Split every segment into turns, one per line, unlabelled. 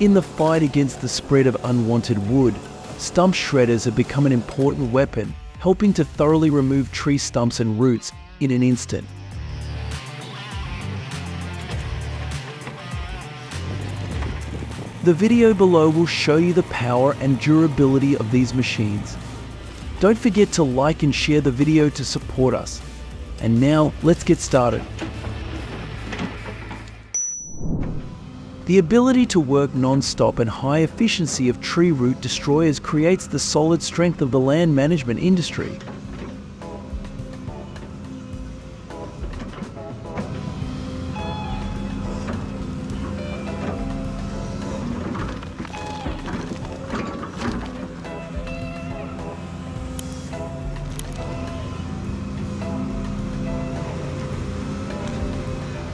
In the fight against the spread of unwanted wood, stump shredders have become an important weapon, helping to thoroughly remove tree stumps and roots in an instant. The video below will show you the power and durability of these machines. Don't forget to like and share the video to support us. And now, let's get started. The ability to work non-stop and high efficiency of tree root destroyers creates the solid strength of the land management industry.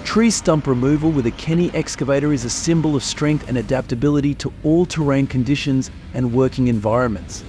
Tree stump removal with a Kenny excavator is a symbol of strength and adaptability to all terrain conditions and working environments.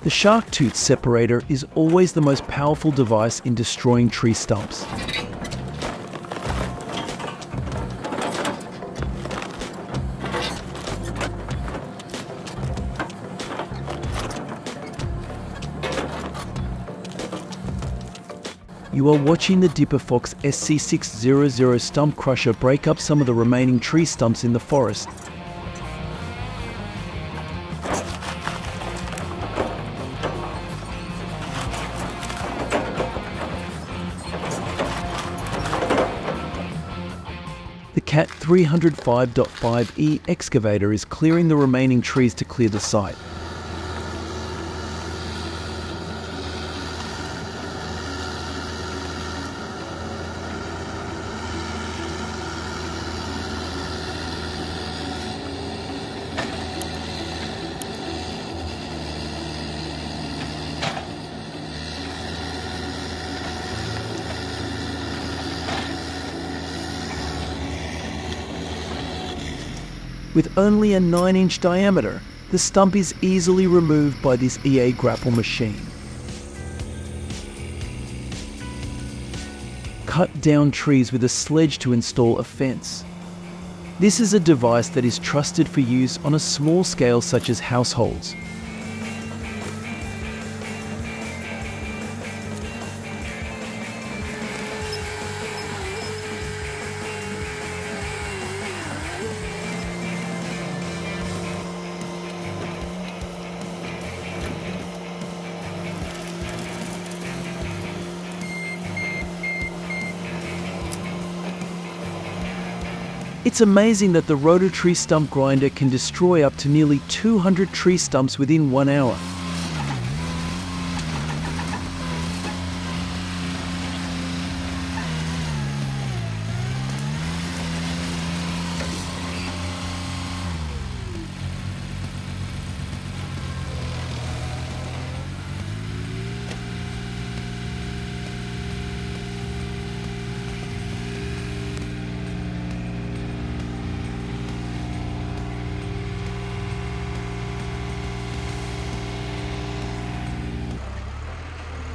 The shark tooth separator is always the most powerful device in destroying tree stumps. You are watching the Dipper Fox SC600 stump crusher break up some of the remaining tree stumps in the forest. The Cat 305.5E excavator is clearing the remaining trees to clear the site. With only a 9-inch diameter, the stump is easily removed by this EA grapple machine. Cut down trees with a sledge to install a fence. This is a device that is trusted for use on a small scale such as households. It's amazing that the rotary stump grinder can destroy up to nearly 200 tree stumps within 1 hour.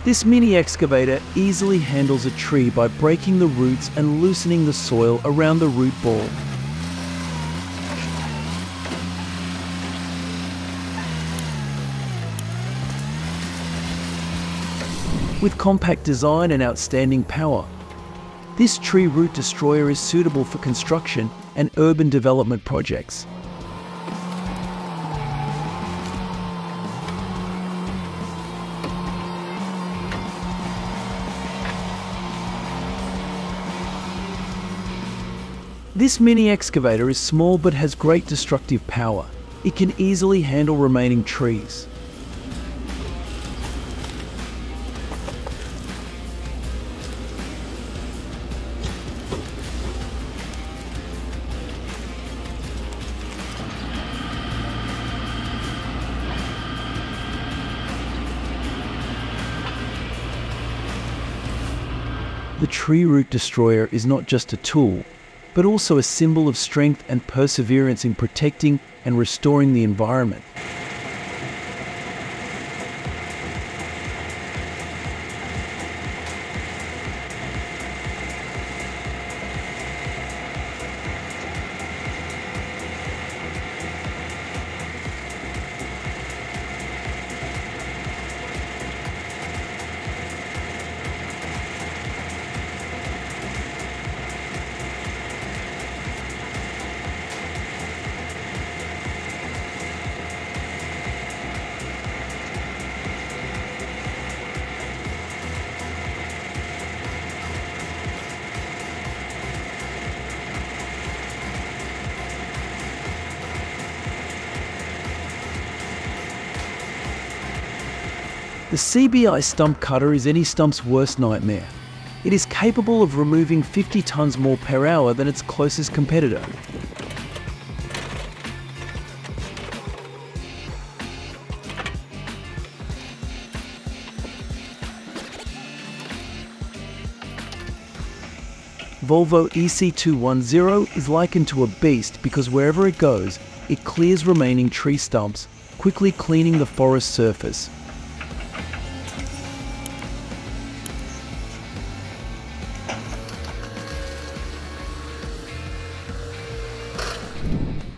This mini excavator easily handles a tree by breaking the roots and loosening the soil around the root ball. With compact design and outstanding power, this tree root destroyer is suitable for construction and urban development projects. This mini excavator is small but has great destructive power. It can easily handle remaining trees. The tree root destroyer is not just a tool, but also a symbol of strength and perseverance in protecting and restoring the environment. The CBI stump cutter is any stump's worst nightmare. It is capable of removing 50 tons more per hour than its closest competitor. Volvo EC210 is likened to a beast because wherever it goes, it clears remaining tree stumps, quickly cleaning the forest surface.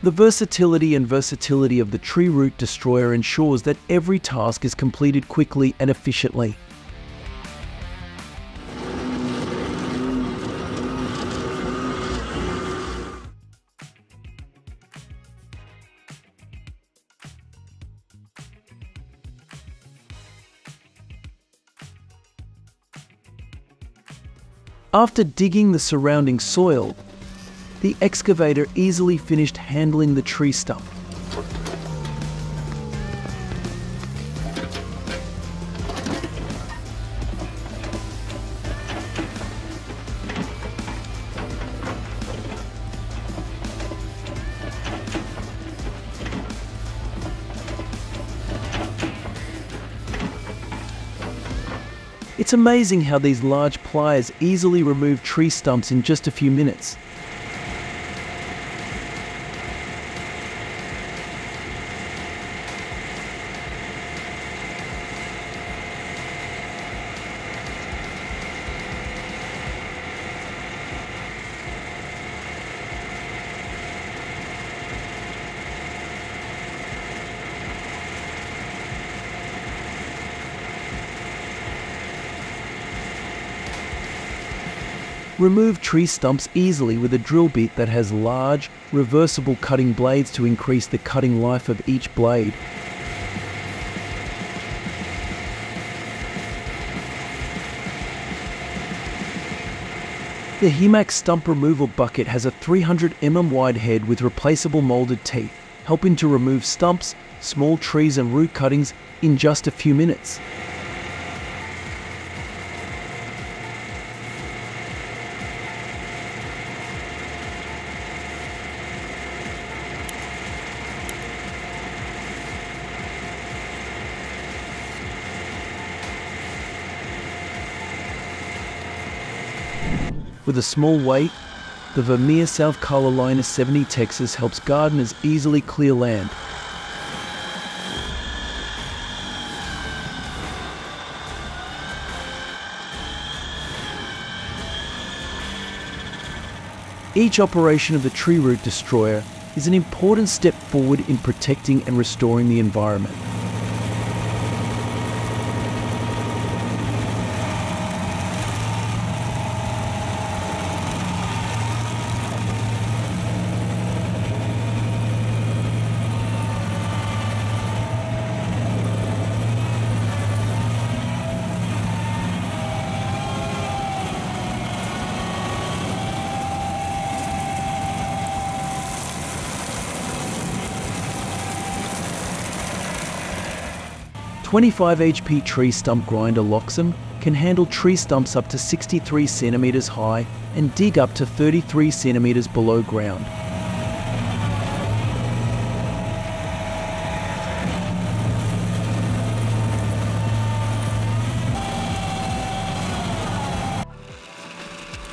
The versatility of the tree root destroyer ensures that every task is completed quickly and efficiently. After digging the surrounding soil, the excavator easily finished handling the tree stump. It's amazing how these large pliers easily remove tree stumps in just a few minutes. Remove tree stumps easily with a drill bit that has large, reversible cutting blades to increase the cutting life of each blade. The HEMAX stump removal bucket has a 300 mm wide head with replaceable molded teeth, helping to remove stumps, small trees and root cuttings in just a few minutes. With a small weight, the Vermeer South Carolina 70 Texas helps gardeners easily clear land. Each operation of the tree root destroyer is an important step forward in protecting and restoring the environment. A 25 HP tree stump grinder Loxam can handle tree stumps up to 63 centimeters high and dig up to 33 centimeters below ground.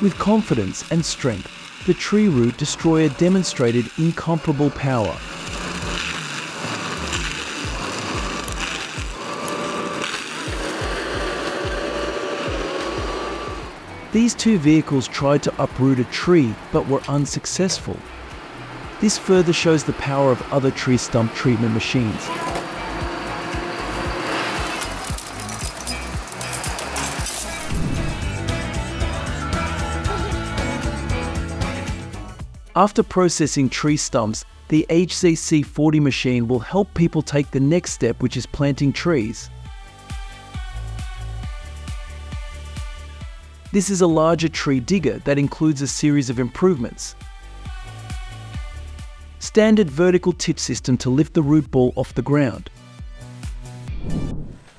With confidence and strength, the tree root destroyer demonstrated incomparable power. These two vehicles tried to uproot a tree but were unsuccessful. This further shows the power of other tree stump treatment machines. After processing tree stumps, the HZC40 machine will help people take the next step, which is planting trees. This is a larger tree digger that includes a series of improvements. Standard vertical tip system to lift the root ball off the ground.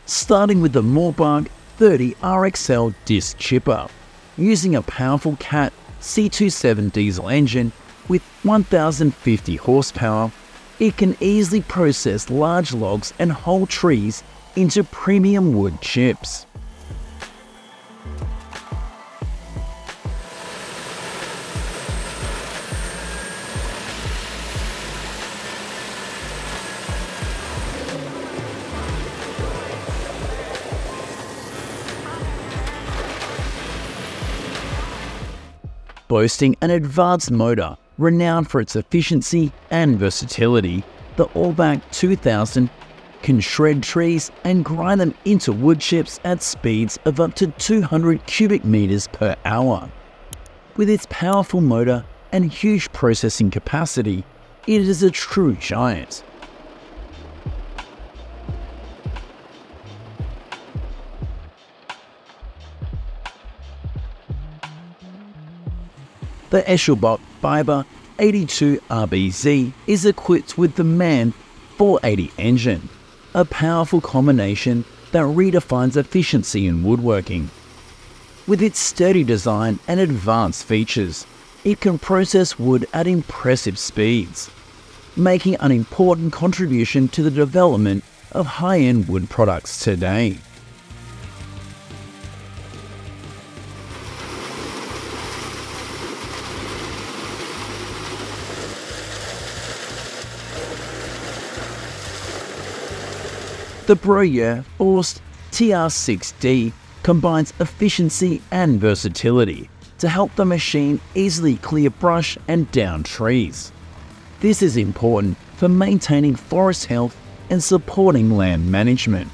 Starting with the Moorebark 30 RXL disc chipper. Using a powerful CAT C27 diesel engine with 1050 horsepower, it can easily process large logs and whole trees into premium wood chips. Boasting an advanced motor renowned for its efficiency and versatility, the Allback 2000 can shred trees and grind them into wood chips at speeds of up to 200 cubic meters per hour. With its powerful motor and huge processing capacity, it is a true giant. The Eschelbach Fiber 82 RBZ is equipped with the MAN 480 engine, a powerful combination that redefines efficiency in woodworking. With its sturdy design and advanced features, it can process wood at impressive speeds, making an important contribution to the development of high-end wood products today. The Breuer Forst TR6D combines efficiency and versatility to help the machine easily clear brush and down trees. This is important for maintaining forest health and supporting land management.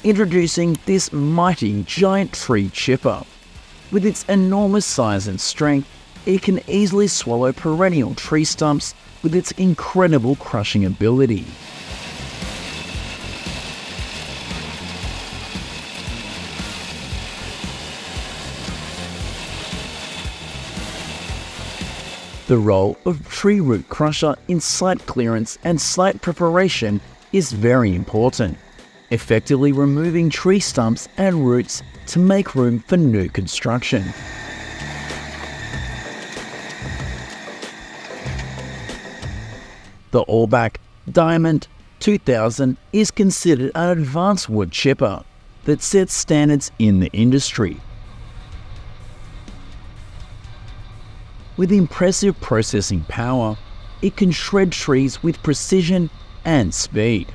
Introducing this mighty giant tree chipper. With its enormous size and strength, it can easily swallow perennial tree stumps with its incredible crushing ability. The role of tree root crusher in site clearance and site preparation is very important, effectively removing tree stumps and roots to make room for new construction. The Allback Diamond 2000 is considered an advanced wood chipper that sets standards in the industry. With impressive processing power, it can shred trees with precision and speed.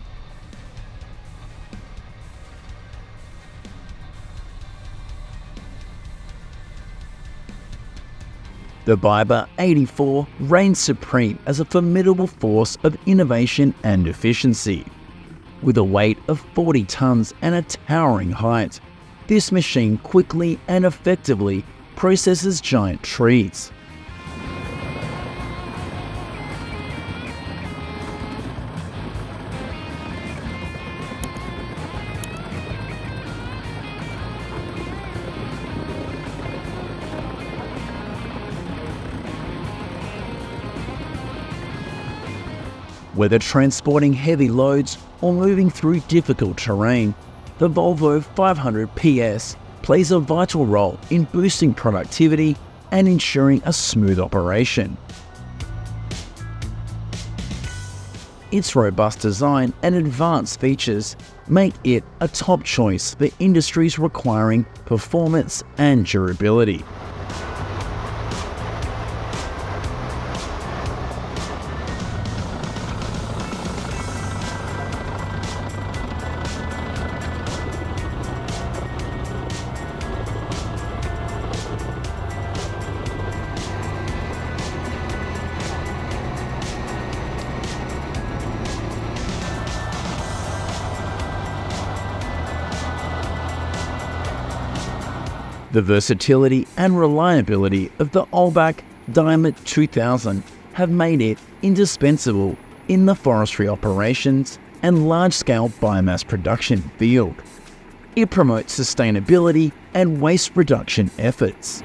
The Biber 84 reigns supreme as a formidable force of innovation and efficiency. With a weight of 40 tons and a towering height, this machine quickly and effectively processes giant trees. Whether transporting heavy loads or moving through difficult terrain, the Volvo 500 PS plays a vital role in boosting productivity and ensuring a smooth operation. Its robust design and advanced features make it a top choice for industries requiring performance and durability. The versatility and reliability of the Olbach Diamond 2000 have made it indispensable in the forestry operations and large-scale biomass production field. It promotes sustainability and waste reduction efforts.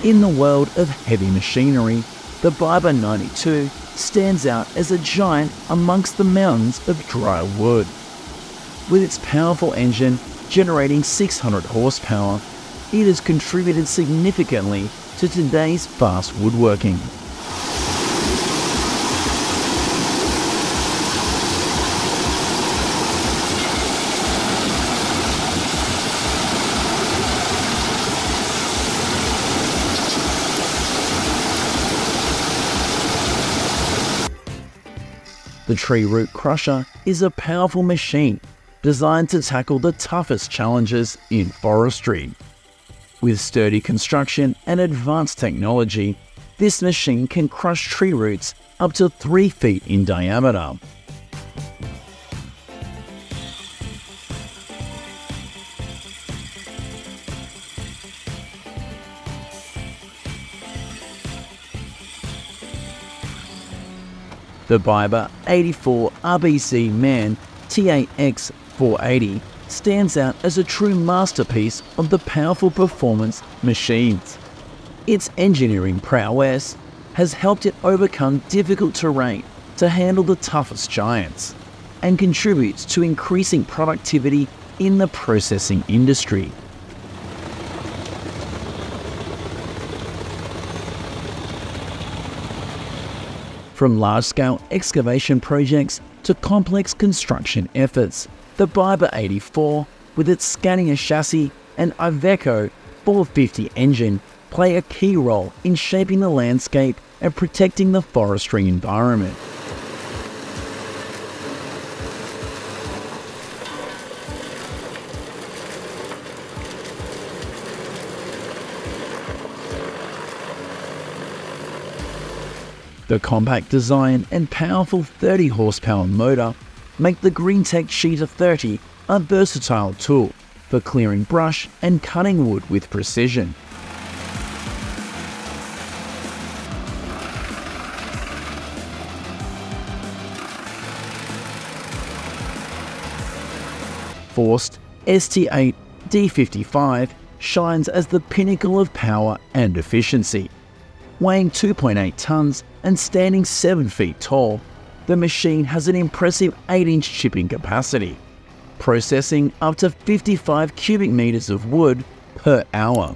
In the world of heavy machinery, the Biber 92 stands out as a giant amongst the mountains of dry wood. With its powerful engine generating 600 horsepower, it has contributed significantly to today's fast woodworking. The tree root crusher is a powerful machine designed to tackle the toughest challenges in forestry. With sturdy construction and advanced technology, this machine can crush tree roots up to 3 feet in diameter. The Biber 84 RBC MAN TAX 480 stands out as a true masterpiece of the powerful performance machines. Its engineering prowess has helped it overcome difficult terrain to handle the toughest giants, and contributes to increasing productivity in the processing industry. From large-scale excavation projects to complex construction efforts, the Biber 84, with its Scania chassis and Iveco 450 engine, play a key role in shaping the landscape and protecting the forestry environment. The compact design and powerful 30 horsepower motor make the GreenTech Sheeter 30 a versatile tool for clearing brush and cutting wood with precision. Forced ST8 D55 shines as the pinnacle of power and efficiency. Weighing 2.8 tons and standing 7 feet tall, the machine has an impressive 8-inch chipping capacity, processing up to 55 cubic meters of wood per hour.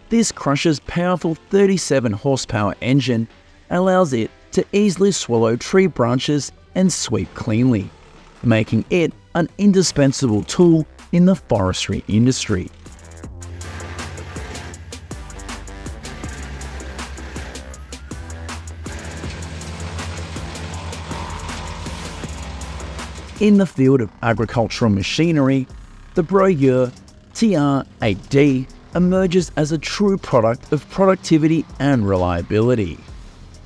This crusher's powerful 37 horsepower engine allows it to easily swallow tree branches and sweep cleanly, making it an indispensable tool in the forestry industry. In the field of agricultural machinery, the Breuer TR8D emerges as a true product of productivity and reliability.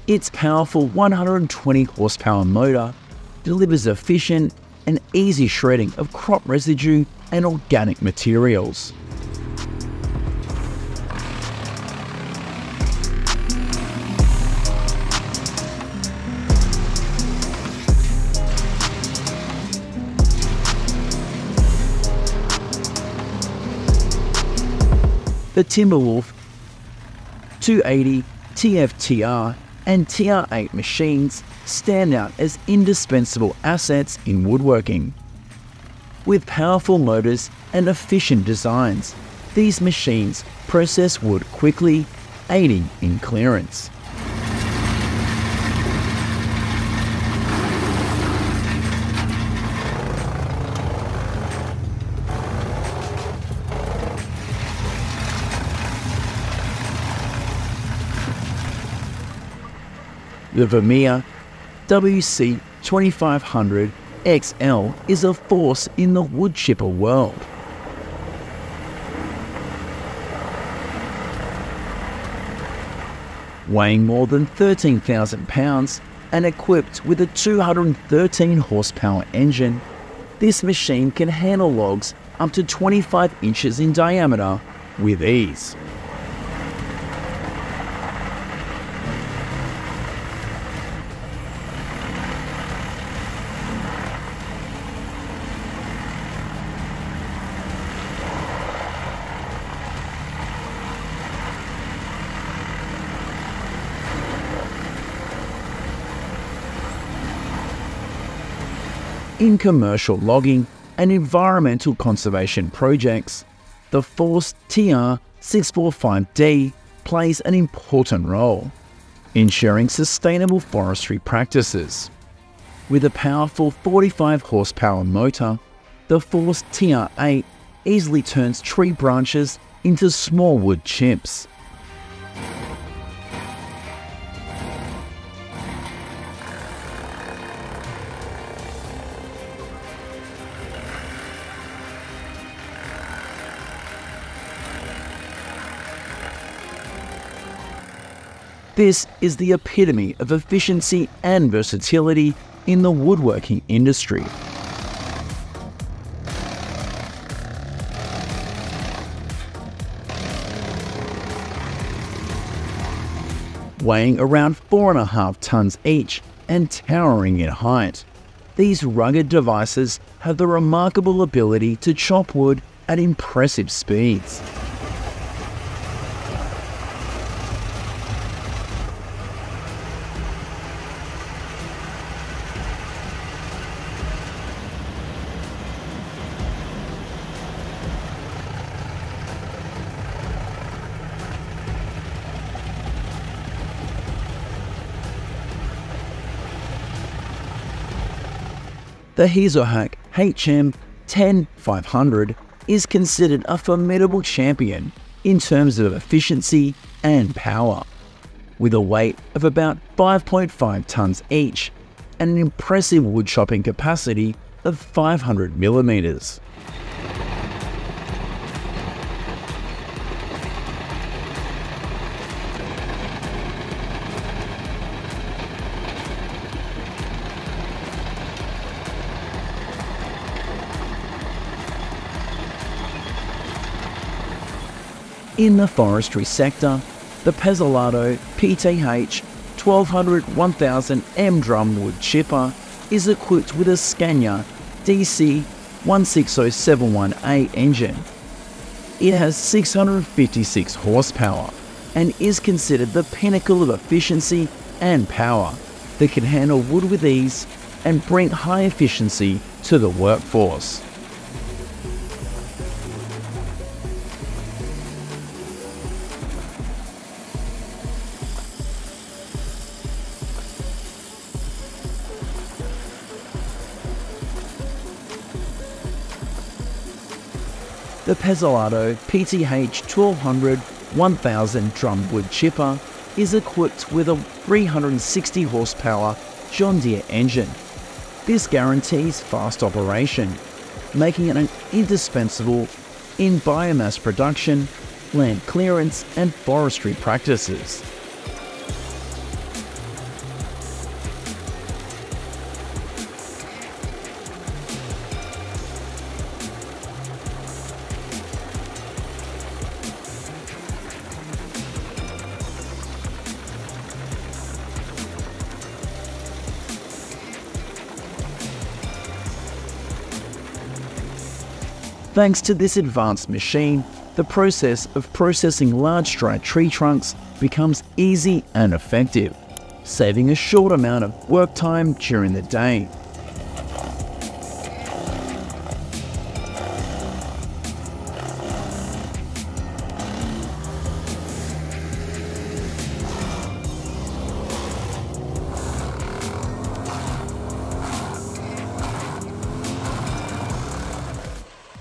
Its powerful 120 horsepower motor delivers efficient and easy shredding of crop residue and organic materials. The Timberwolf 280, TFTR, and TR8 machines stand out as indispensable assets in woodworking. With powerful motors and efficient designs, these machines process wood quickly, aiding in clearance. The Vermeer WC2500 XL is a force in the wood chipper world. Weighing more than 13,000 pounds and equipped with a 213 horsepower engine, this machine can handle logs up to 25 inches in diameter with ease. In commercial logging and environmental conservation projects, the Force TR645D plays an important role, ensuring sustainable forestry practices. With a powerful 45 horsepower motor, the Force TR8 easily turns tree branches into small wood chips. This is the epitome of efficiency and versatility in the woodworking industry. Weighing around 4.5 tons each and towering in height, these rugged devices have the remarkable ability to chop wood at impressive speeds. The Hazelhack HM10500 is considered a formidable champion in terms of efficiency and power, with a weight of about 5.5 tons each and an impressive wood chopping capacity of 500 millimeters. In the forestry sector, the Pezolato PTH 1200-1000M drum wood chipper is equipped with a Scania DC 16071A engine. It has 656 horsepower and is considered the pinnacle of efficiency and power that can handle wood with ease and bring high efficiency to the workforce. The Pezolato PTH 1200-1000 drum wood chipper is equipped with a 360 horsepower John Deere engine. This guarantees fast operation, making it an indispensable in biomass production, land clearance and forestry practices. Thanks to this advanced machine, the process of processing large dry tree trunks becomes easy and effective, saving a short amount of work time during the day.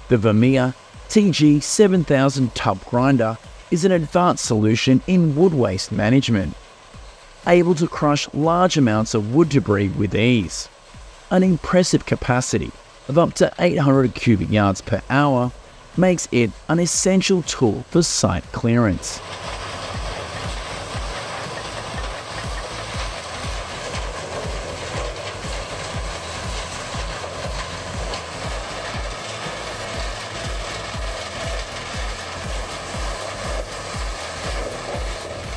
The Vermeer TG7000 tub grinder is an advanced solution in wood waste management, able to crush large amounts of wood debris with ease. An impressive capacity of up to 800 cubic yards per hour makes it an essential tool for site clearance.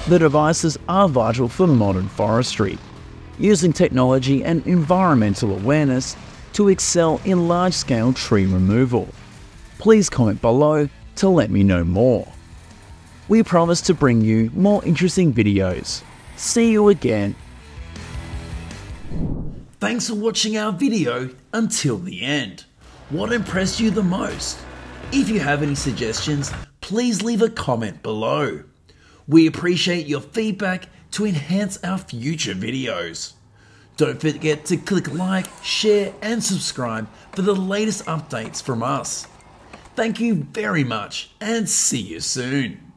The devices are vital for modern forestry, using technology and environmental awareness to excel in large-scale tree removal. Please comment below to let me know more. We promise to bring you more interesting videos. See you again.
Thanks for watching our video until the end. What impressed you the most? If you have any suggestions, please leave a comment below. We appreciate your feedback to enhance our future videos. Don't forget to click like, share and subscribe for the latest updates from us. Thank you very much and see you soon.